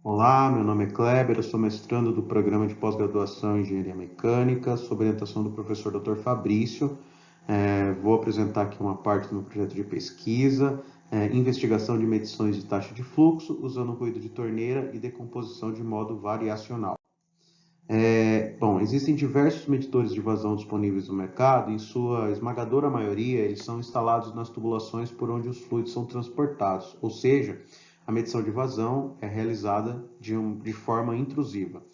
Olá, meu nome é Kleber, eu sou mestrando do programa de pós-graduação em Engenharia Mecânica, sob orientação do professor Dr. Fabrício. Vou apresentar aqui uma parte do meu projeto de pesquisa, investigação de medições de taxa de fluxo, usando ruído de torneira e decomposição de modo variacional. Bom, existem diversos medidores de vazão disponíveis no mercado, e em sua esmagadora maioria, eles são instalados nas tubulações por onde os fluidos são transportados, ou seja, a medição de vazão é realizada de forma intrusiva.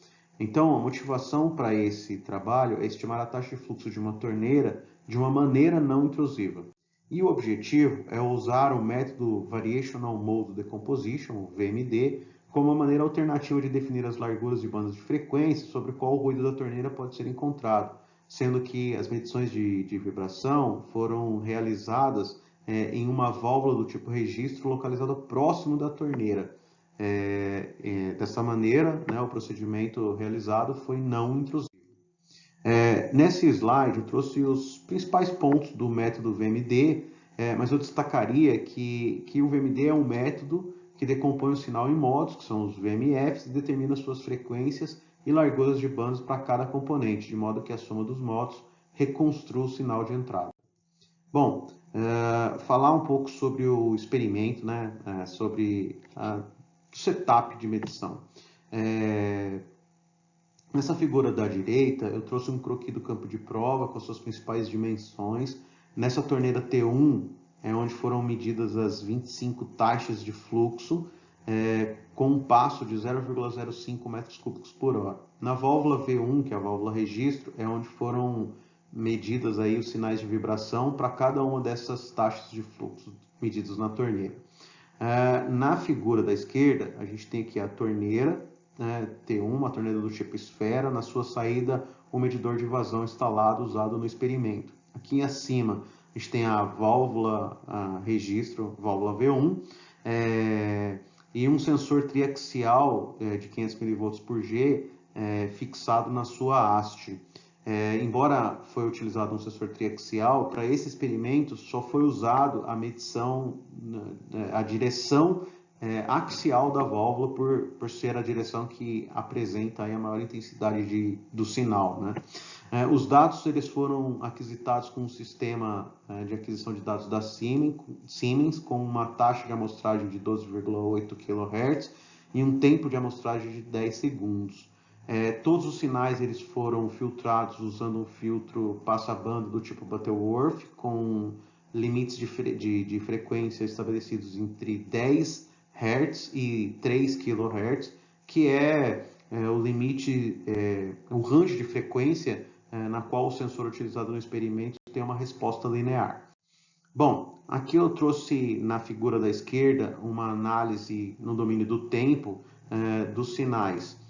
Então, a motivação para esse trabalho é estimar a taxa de fluxo de uma torneira de uma maneira não intrusiva. E o objetivo é usar o método Variational Mode Decomposition, o VMD, como uma maneira alternativa de definir as larguras de bandas de frequência sobre qual o ruído da torneira pode ser encontrado, sendo que as medições de vibração foram realizadas em uma válvula do tipo registro localizada próximo da torneira. Dessa maneira, né, o procedimento realizado foi não intrusivo. Nesse slide eu trouxe os principais pontos do método VMD, mas eu destacaria que o VMD é um método que decompõe o sinal em modos, que são os VMFs, e determina suas frequências e larguras de bandas para cada componente, de modo que a soma dos modos reconstrua o sinal de entrada. Bom, falar um pouco sobre o experimento, né, sobre o setup de medição. Nessa figura da direita, eu trouxe um croquis do campo de prova com suas principais dimensões. Nessa torneira T1 é onde foram medidas as 25 taxas de fluxo, com um passo de 0,05 metros cúbicos por hora. Na válvula V1, que é a válvula registro, é onde foram medidas aí os sinais de vibração para cada uma dessas taxas de fluxo medidas na torneira. Na figura da esquerda, a gente tem aqui a torneira, T1, uma torneira do tipo esfera, na sua saída o medidor de vazão instalado usado no experimento. Aqui acima a gente tem a válvula registro, válvula V1, e um sensor triaxial de 500 mV por G fixado na sua haste. Embora foi utilizado um sensor triaxial, para esse experimento só foi usado a medição, a direção axial da válvula, por ser a direção que apresenta aí a maior intensidade do sinal, né? Os dados eles foram aquisitados com um sistema de aquisição de dados da Siemens, com uma taxa de amostragem de 12,8 kHz e um tempo de amostragem de 10 segundos. Todos os sinais eles foram filtrados usando um filtro passa-banda do tipo Butterworth, com limites de frequência estabelecidos entre 10 Hz e 3 kHz, que o limite, o range de frequência na qual o sensor utilizado no experimento tem uma resposta linear. Bom, aqui eu trouxe na figura da esquerda uma análise no domínio do tempo dos sinais.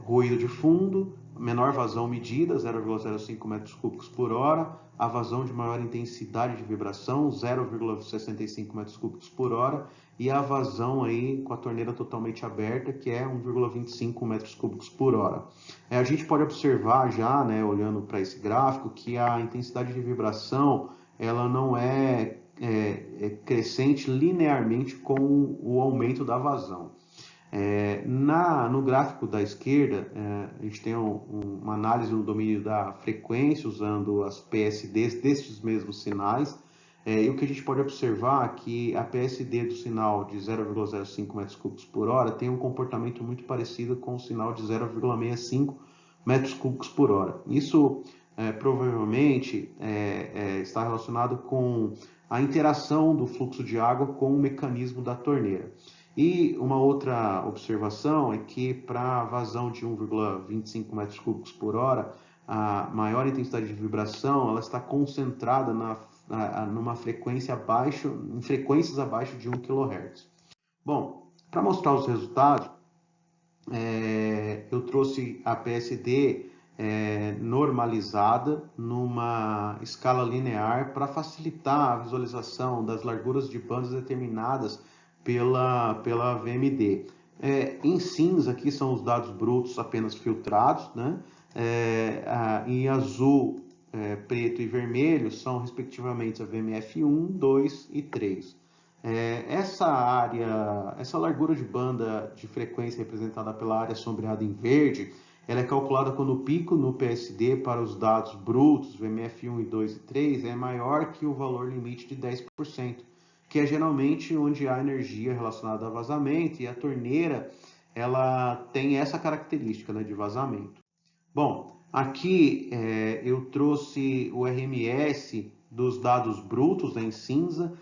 Ruído de fundo, menor vazão medida, 0,05 metros cúbicos por hora, a vazão de maior intensidade de vibração, 0,65 metros cúbicos por hora, e a vazão aí com a torneira totalmente aberta, que é 1,25 metros cúbicos por hora. A gente pode observar já, né, olhando para esse gráfico, que a intensidade de vibração ela não é crescente linearmente com o aumento da vazão. No gráfico da esquerda, a gente tem uma análise no domínio da frequência, usando as PSDs destes mesmos sinais, e o que a gente pode observar é que a PSD do sinal de 0,05 metros cúbicos por hora tem um comportamento muito parecido com o sinal de 0,65 metros cúbicos por hora. Isso provavelmente está relacionado com a interação do fluxo de água com o mecanismo da torneira. E uma outra observação é que para a vazão de 1,25 metros cúbicos por hora, a maior intensidade de vibração ela está concentrada numa frequência em frequências abaixo de 1 kHz. Bom, para mostrar os resultados, eu trouxe a PSD normalizada numa escala linear para facilitar a visualização das larguras de bandas determinadas pela VMD. Em cinza aqui são os dados brutos apenas filtrados, né? Em azul, preto e vermelho são respectivamente a VMF1, 2 e 3. Essa área, essa largura de banda de frequência representada pela área sombreada em verde, ela é calculada quando o pico no PSD para os dados brutos, VMF1 e 2 e 3, é maior que o valor limite de 10%, que é geralmente onde há energia relacionada a vazamento, e a torneira ela tem essa característica, né, de vazamento. Bom, aqui eu trouxe o RMS dos dados brutos, né, em cinza,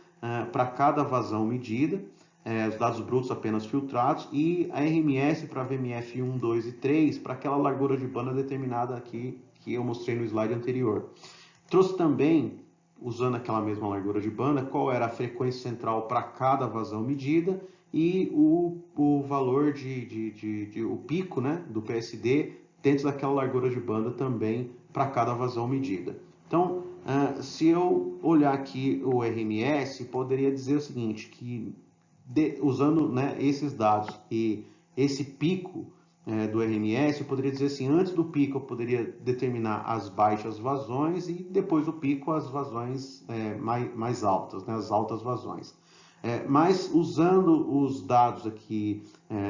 para cada vazão medida, os dados brutos apenas filtrados, e a RMS para VMF 1, 2 e 3 para aquela largura de banda determinada aqui que eu mostrei no slide anterior. Trouxe também, usando aquela mesma largura de banda, qual era a frequência central para cada vazão medida e o valor o pico, né, do PSD dentro daquela largura de banda também para cada vazão medida. Então, se eu olhar aqui o RMS, poderia dizer o seguinte, que usando, né, esses dados e esse pico do RMS, eu poderia dizer assim, antes do pico eu poderia determinar as baixas vazões e depois do pico as vazões mais altas, né, as altas vazões. Mas usando os dados aqui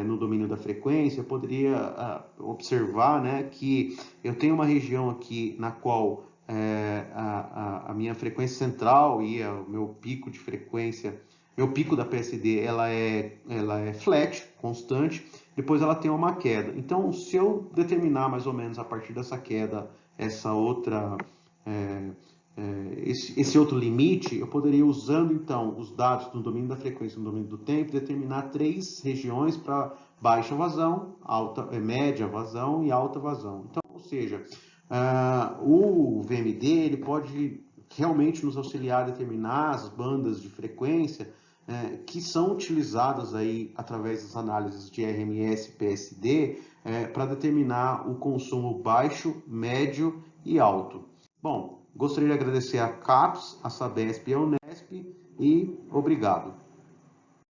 no domínio da frequência, eu poderia observar, né, que eu tenho uma região aqui na qual a minha frequência central e o meu pico de frequência, meu pico da PSD, ela é flat, constante, depois ela tem uma queda. Então, se eu determinar mais ou menos a partir dessa queda, essa outra... esse outro limite, eu poderia, usando então os dados no domínio da frequência e no domínio do tempo, determinar 3 regiões para baixa vazão, média vazão e alta vazão. Então, ou seja, o VMD ele pode realmente nos auxiliar a determinar as bandas de frequência que são utilizadas aí através das análises de RMS e PSD para determinar o consumo baixo, médio e alto. Bom, gostaria de agradecer a CAPES, a Sabesp e a Unesp e obrigado.